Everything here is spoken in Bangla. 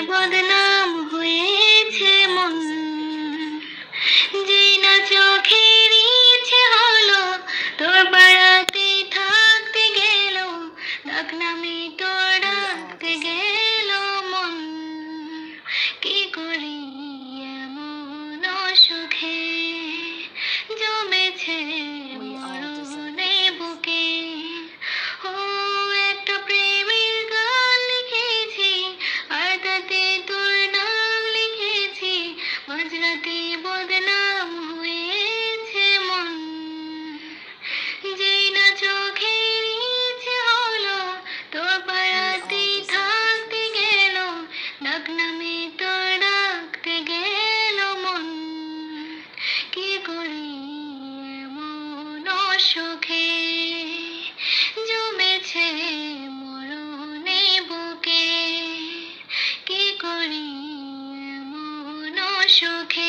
বদনাম হয়েছে মন, যেই না চোখের ইচ্ছে হলো তোর পাড়াতে থাকতে গেল, ডাক নামে তোর ডাকতে গেল মন। কি করি এমন অসুখে জমেছে মরণে বুকে। ও একটা প্রেমের গান লিখেছি, আর তাতে তোর নাম লিখেছি, মাঝরাতে বদনাম হয়েছে মন। যেই না চোখের ইচ্ছে হলো তোর পাড়াতে থাকতে গেল, ডাক নামে তোর ডাকতে গেল মন। কি করি এমন অসুখে জমেছে মরণে বুকে। কি করি এমন অসুখে।